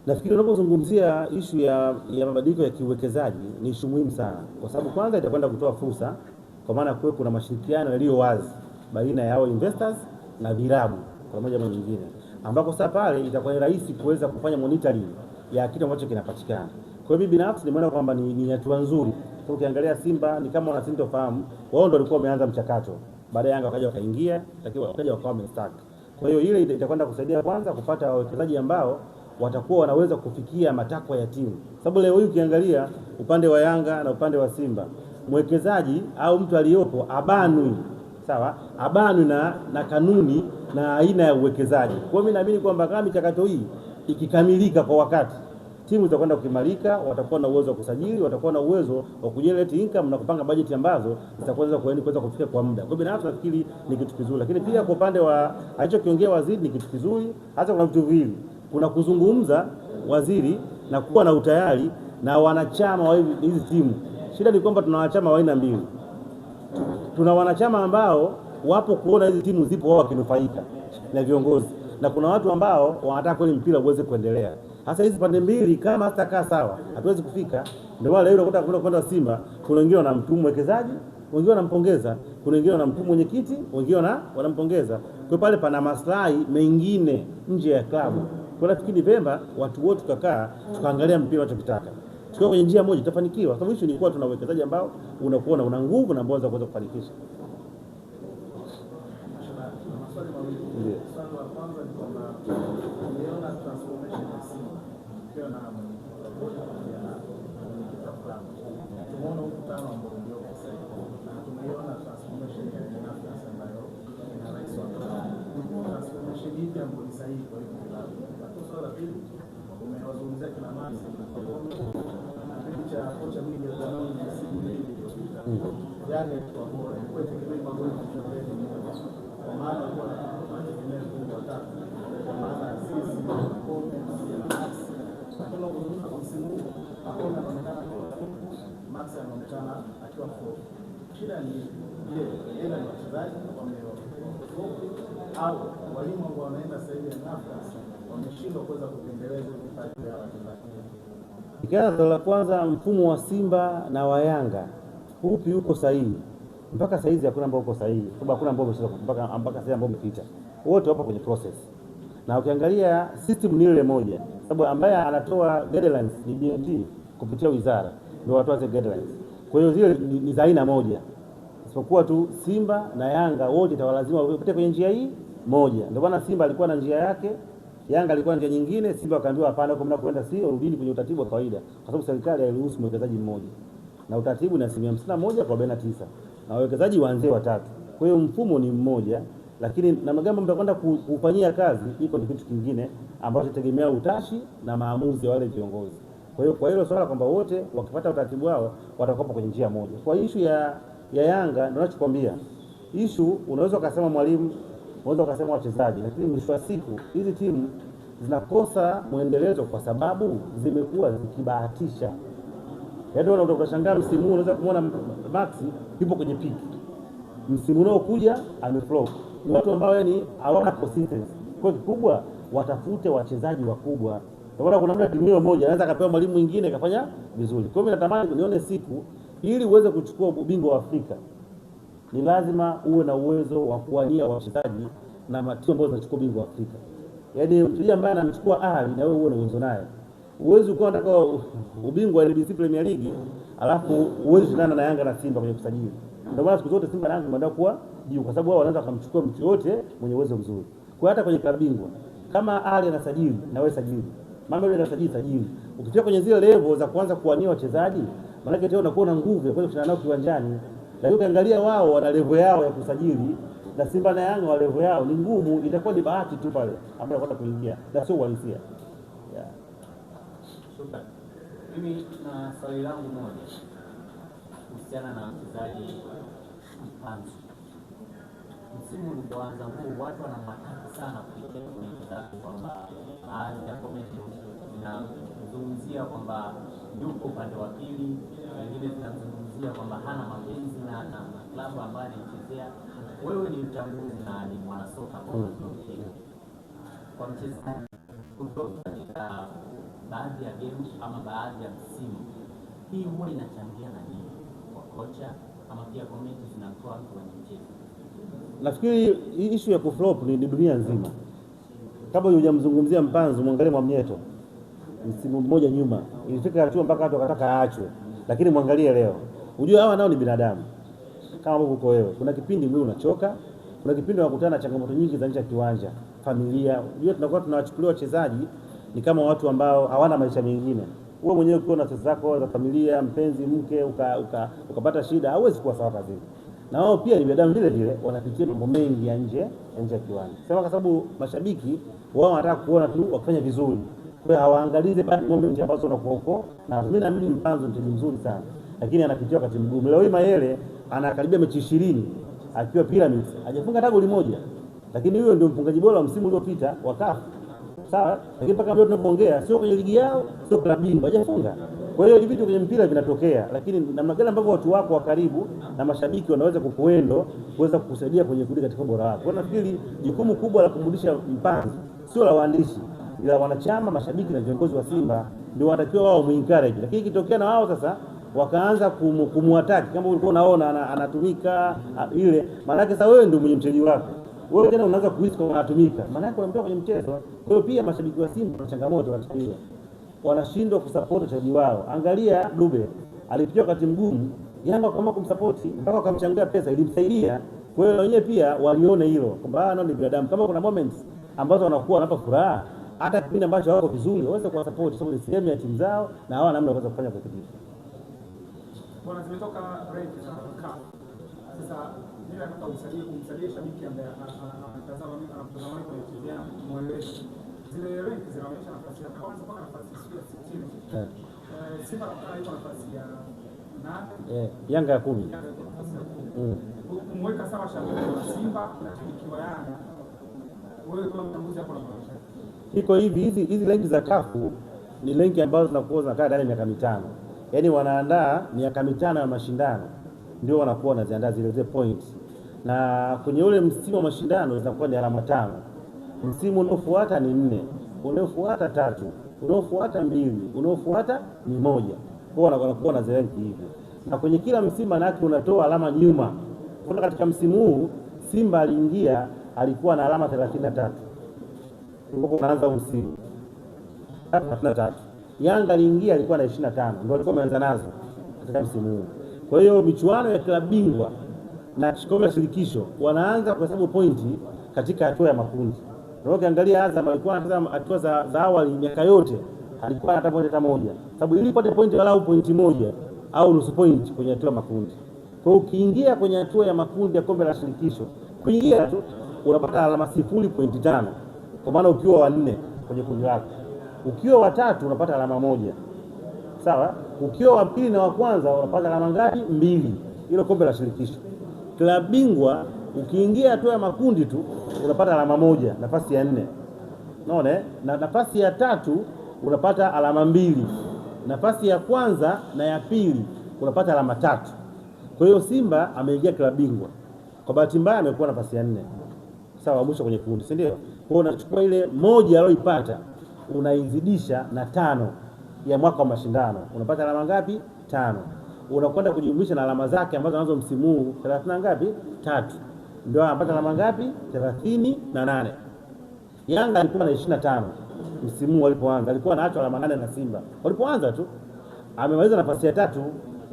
Nafikiri unapozungumzia ishu ya mabadiliko ya kiuwekezaji ni ishu muhimu sana, kwa sababu kwanza itakwenda kutoa fursa, kwa maana kuwe kuna mashirikiano yaliyo wazi baina ya hao investors na vilabu kwa moja au nyingine, ambako sasa pale itakuwa ni rahisi kuweza kufanya monitoring ya kitu ambacho kinapatikana. Kwa hiyo mimi binafsi nimeona kwamba ni hatua nzuri. Kwa ukiangalia Simba ni kama wanasintofahamu, wao ndio walikuwa wameanza mchakato, baada ya Yanga wakaja wakaingia, wakaja wakawa wamestack. Kwa hiyo ile itakwenda kusaidia kwanza kupata wawekezaji ambao watakuwa wanaweza kufikia matakwa ya timu. Sababu leo hii ukiangalia upande wa Yanga na upande wa Simba, mwekezaji au mtu aliyopo abanwi, sawa, abanwi na kanuni na aina ya uwekezaji. Kwa hiyo mimi naamini kwamba kama michakato hii ikikamilika kwa wakati, timu zitakwenda kuimarika, watakuwa na uwezo wa kusajili, watakuwa na uwezo wa kujenerate income na kupanga bajeti ambazo zitakuweza kuweza kufika kwa muda. Kwa hiyo binafsi nafikiri ni kitu kizuri, lakini pia kwa upande wa alichokiongea waziri ni kitu kizuri. Hata kuna vitu viwili, kuna kuzungumza waziri na kuwa na utayari na wanachama wa hizi timu. Shida ni kwamba tuna wanachama wa aina mbili. Tuna wanachama ambao wapo kuona hizi timu zipo wao wakinufaika na viongozi, na kuna watu ambao wanataka kweli mpira uweze kuendelea. Hasa hizi pande mbili kama hatakaa sawa, hatuwezi kufika. Ndio wale leo unakuta kwenda Simba, kuna wengine wanamtumu mwekezaji, wengine wanampongeza, kuna wengine wanamtumu mwenyekiti, wengine wanampongeza. Kwa pale pana maslahi mengine nje ya klabu. Kwa nafikiri Pemba watu wote tukakaa tukaangalia mpira tunachotaka. Tukiwa kwenye njia moja tutafanikiwa. Sababu hicho ni kwa tuna uwekezaji ambao unakuwa una nguvu na ambao unaweza kufanikisha. Ndio. Swali la kwanza ni kwamba tumeona transformation ya Simba ikiwa na tumeona mkutano ambao ndio sasa na tumeona transformation ya nafasi ambayo ina rais wa transformation hii ambayo ni sahihi kwa hiyo klabu. Swali la pili umewazungumzia kina Masi na kipindi cha kocha mwingi wa zamani na siku mbili yale kwa bora kwa tegemea magoli kwa maana kwa mategemeo kwa tatu kwa maana sisi kwa hakuna kuzungumza kwa msimu hakuna anaonekana Max anaonekana akiwa for shida ni je ila ni wachezaji au walimu ambao wanaenda sasa hivi nafasi wameshindwa kuweza kuendeleza vipaji vya wachezaji. Ikianza la kwanza, mfumo wa Simba na wa Yanga upi uko sahihi? Mpaka sasa hizi hakuna ambao uko sahihi, sababu hakuna ambao mpaka sasa ambao umepita, wote wapo kwenye process. Na ukiangalia system ni ile moja, sababu ambaye anatoa guidelines ni BMT kupitia wizara, ndio watoa zile guidelines. Kwa hiyo zile ni za aina moja, isipokuwa tu Simba na Yanga wote itawalazima wapite kwenye njia hii moja. Ndio maana Simba alikuwa na njia yake, Yanga alikuwa na njia nyingine. Simba akaambiwa hapana, kwa mnakwenda sio, rudini kwenye utaratibu wa kawaida, kwa sababu serikali hairuhusu mwekezaji mmoja, na utaratibu ni 51 kwa 49 na wawekezaji waanze watatu. Kwa hiyo mfumo ni mmoja, lakini namna gani mtakwenda kufanyia kazi iko ni kitu kingine ambacho tegemea utashi na maamuzi ya wale viongozi. Kwa hiyo kwa hilo swala kwamba wote wakipata utaratibu wao watakuwa kwenye njia moja. Kwa issue ya Yanga ndio ninachokwambia, issue unaweza kusema mwalimu, unaweza kusema wachezaji, lakini mwisho wa siku hizi timu zinakosa muendelezo kwa sababu zimekuwa zikibahatisha. Ndio utashangaa msimu huu unaweza kumuona Max yupo kwenye peak, msimu unaokuja ameflop. Ni watu ambao yani hawana consistency. Kwa kikubwa watafute wachezaji wakubwa. Kwa kuna muda timu moja anaweza akapewa mwalimu mwingine akafanya vizuri. Kwa hiyo mimi natamani nione siku ili uweze kuchukua ubingwa wa Afrika, ni lazima uwe na uwezo wa kuwania wachezaji na matimu ambazo zinachukua ubingwa wa Afrika. Yaani mtu ambaye anachukua ahadi na wewe uwe na uwezo naye. Uwezo uko unataka ubingwa wa NBC Premier League alafu uwezo shindana na Yanga na Simba kwenye kusajili. Ndio maana siku zote Simba na Yanga wanataka kuwa juu, kwa sababu wao wanaweza kumchukua mtu yote mwenye uwezo mzuri. Kwa hata kwenye klabu bingwa kama Ali anasajili na wewe sajili, mambo yale yanasajili. Ukifika kwenye zile level za kuanza kuwania wachezaji, maana yake tena unakuwa na nguvu ya kwenda kushindana nao kiwanjani. Lakini ukiangalia wao wana level yao ya kusajili na Simba na Yanga wa level yao ni ngumu, itakuwa ni bahati tu pale ambayo wanakwenda kuingia na sio uhalisia. Yeah. Mimi na swali langu moja kuhusiana na mchezaji Mpanzu. Msimu ulipoanza huu watu wanamataka sana kuelekea kwenye mchezaji kwamba baadhi ya comment zinazungumzia kwamba yuko upande wa pili, wengine zinazungumzia kwamba hana mapenzi na klabu ambayo anachezea. Wewe ni mchambuzi na ni mwanasoka kwa mchezaji katika baadhi ya game ama baadhi ya msimu, hii huwa inachangia na nini kwa kocha ama pia community zinatoa kwenye mchezo? Nafikiri issue ya kuflop ni dunia nzima. Kabla hujamzungumzia Mpanzu, mwangalie Mwamnyeto. Msimu mmoja nyuma ilifika hatua mpaka watu wakataka aachwe, lakini mwangalie leo. Unajua hawa nao ni binadamu kama uko wewe. Kuna kipindi mwili unachoka, kuna kipindi unakutana na changamoto nyingi za nje ya kiwanja, familia. Unajua tunakuwa tunawachukulia wachezaji ni kama watu ambao hawana maisha mengine. Wewe mwenyewe ukiwa na stress zako za familia, mpenzi, mke, ukapata shida, hauwezi kuwa sawa kazini. Na wao pia ni binadamu vile vile, wanapitia mambo mengi ya nje ya kiwanja. Sema kwa sababu mashabiki wao wanataka kuona tu wakifanya vizuri. Kwa hiyo hawaangalize bado mambo nje ambazo wanakuwa huko. Na mimi naamini Mpanzu ni mzuri sana, lakini anapitia wakati mgumu. Leo hii Mayele anakaribia mechi 20 akiwa Pyramids, hajafunga hata goli moja. Lakini huyo ndio mfungaji bora wa msimu uliopita wa CAF. Sawa? Lakini mpaka leo tunapoongea sio kwenye ligi yao, sio klabu bingwa, hajafunga. Kwa hiyo hivi vitu kwenye mpira vinatokea, lakini namna gani ambavyo watu wako wa karibu na mashabiki wanaweza kukuendo kuweza kukusaidia kwenye kurudi katika ubora wako. Kwa nafikiri jukumu kubwa la kumrudisha Mpanzu sio la waandishi, ila wanachama, mashabiki na viongozi wa Simba ndio wanatakiwa wao muencourage. Lakini ikitokea na wao sasa wakaanza kumuattack kama ulikuwa unaona anatumika ile, maana yake sasa wewe ndio mwenye mchezaji wako. Wewe tena unaanza kuhisi kama anatumika. Maana yake unamtoa kwenye mchezo. Kwa hiyo pia mashabiki wa Simba wana changamoto wanachukulia. Wanashindwa kusupport wachezaji wao. Angalia Dube alipitia wakati mgumu, Yanga kama kumsupport mpaka wakamchangia pesa ilimsaidia. Kwa hiyo wenyewe pia walione hilo kwamba nao ni binadamu. Kama kuna moments ambazo wanakuwa wanapa furaha, hata kipindi ambacho hawako vizuri waweze kuwa support, sababu ni sehemu ya timu zao na hawana namna kuweza kufanya kwa kitu. Bwana, zimetoka break za CAF. Sasa mimi nataka kumsaidia shabiki ambaye anatazama kwenye TV yangu, mueleze zile rank zinaonyesha nafasi ya kwanza mpaka nafasi ya 60. Simba iko nafasi ya 8, Yanga ya 10. Kumweka sawa shabiki wa Simba na shabiki wa Yanga, wewe kama mchambuzi hapo unamaanisha iko hivi? Hizi rank za CAF ni rank ambazo zinakuwa zinakaa ndani ya miaka 5. Yaani wanaandaa miaka 5 ya mashindano ndio wanakuwa wanaziandaa zile points. Na kwenye ule msimu wa mashindano zinakuwa ni alama 5. Msimu unaofuata ni 4, unaofuata 3, unaofuata 2, unaofuata ni 1. Kwa hiyo wanakuwa na rank hivi. Na kwenye kila msimu manake unatoa alama nyuma. Kwa katika msimu huu Simba aliingia alikuwa na alama 33. Ndipo unaanza msimu 33. Yanga aliingia alikuwa na 25. Ndio alikuwa ameanza nazo katika msimu huu. Kwa hiyo michuano ya klabu bingwa na kombe la shirikisho wanaanza kwa sababu pointi katika hatua ya makundi. Na ukiangalia Azam alikuwa anatazama hatua za awali miaka yote alikuwa hata pointi moja. Sababu ili upate pointi walau pointi moja au nusu pointi kwenye hatua ya makundi. Kwa hiyo ukiingia kwenye hatua ya makundi ya kombe la shirikisho, kuingia tu unapata alama 0.5. Kwa maana ukiwa wa 4 kwenye kundi lako. Ukiwa wa 3 unapata alama 1. Sawa? Ukiwa wa pili na wa kwanza unapata alama ngapi? 2. Hilo kombe la shirikisho. Klabu bingwa ukiingia hatua ya makundi tu unapata alama 1, nafasi ya 4. Unaona? Na nafasi ya 3 unapata alama 2. Nafasi ya kwanza na ya pili unapata alama 3. Kwa hiyo Simba ameingia klabu bingwa. Kwa bahati mbaya amekuwa nafasi ya 4. Sawa, mwisho kwenye kundi, si ndio? Kwa hiyo unachukua ile moja aliyoipata unaizidisha na 5 ya mwaka wa mashindano. Unapata alama ngapi? 5. Unakwenda kujumlisha na alama zake ambazo anazo msimu huu 30 ngapi? 3. Ndio anapata alama ngapi? 38. Yanga alikuwa na 25 msimu walipoanza. Alikuwa anaacha alama 8 na Simba. Walipoanza tu amemaliza nafasi ya 3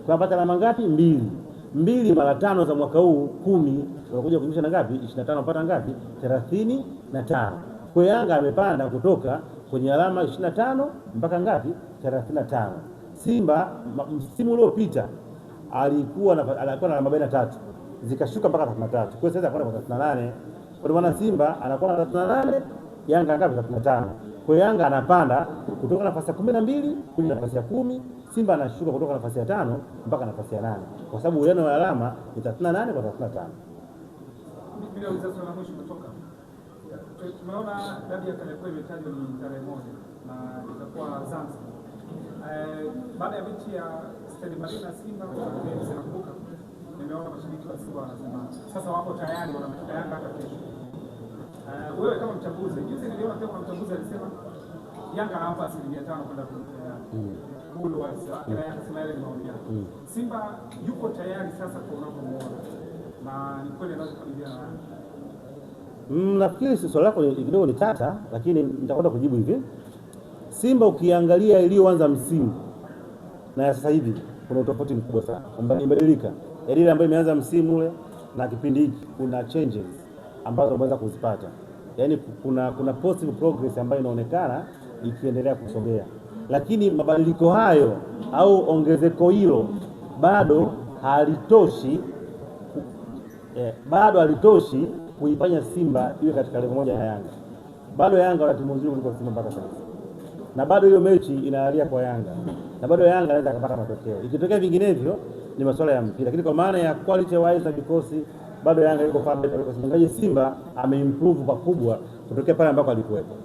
kwa kupata alama ngapi? 2. 2 mara 5 za mwaka huu 10. Unakuja kujumlisha na ngapi? 25 unapata ngapi? 35. Kwa Yanga amepanda kutoka kwenye alama 25 mpaka ngapi? 35. Simba msimu uliopita alikuwa na alama 43 zikashuka mpaka 33. Kwa hiyo sasa anakwenda kwa 38. Kwa maana Simba anakuwa na 38, Yanga ngapi? 35. Kwa hiyo Yanga anapanda kutoka nafasi ya 12 kuja nafasi ya 10, Simba anashuka kutoka nafasi ya 5 mpaka nafasi ya 8. Kwa sababu uwiano wa alama ni 38 kwa 35. Bila uzazi wa mwisho kutoka. Tumeona dabi ya Kariakoo imetajwa ni tarehe 1 na itakuwa Zanzibar. Baada ya mechi ya Stade Malien na Simba zinakumbuka, nimeona mashabiki wa Simba wanasema sasa wako tayari wanamtaka Yanga hata kesho. wewe kama mchambuzi, juzi niliona pia kuna mchambuzi alisema Yanga anawapa 5% kwenda huyo Yanga akasema ile ni maoni yake. Simba yuko tayari sasa kwa unavyomuona, na ni kweli anaweza kuingia. Nafikiri swali lako kidogo ni tata, lakini nitakwenda kujibu hivi. Simba ukiangalia iliyoanza msimu na ya sasa hivi kuna utofauti mkubwa sana, kwamba imebadilika. Ile ambayo imeanza msimu ule na kipindi hiki kuna changes ambazo umeweza kuzipata. Yaani kuna positive progress ambayo inaonekana ikiendelea kusogea. Lakini mabadiliko hayo au ongezeko hilo bado halitoshi kuifanya Simba iwe katika level moja ya Yanga. Bado Yanga wana timu nzuri kuliko Simba mpaka sasa. Na bado hiyo mechi inaangalia kwa Yanga. Na bado Yanga anaweza kupata matokeo. Ikitokea vinginevyo ni masuala ya mpira. Lakini kwa maana ya quality wise na vikosi bado Yanga yuko pale kwa sababu Simba ameimprove pakubwa kutokea pale ambako alikuwepo.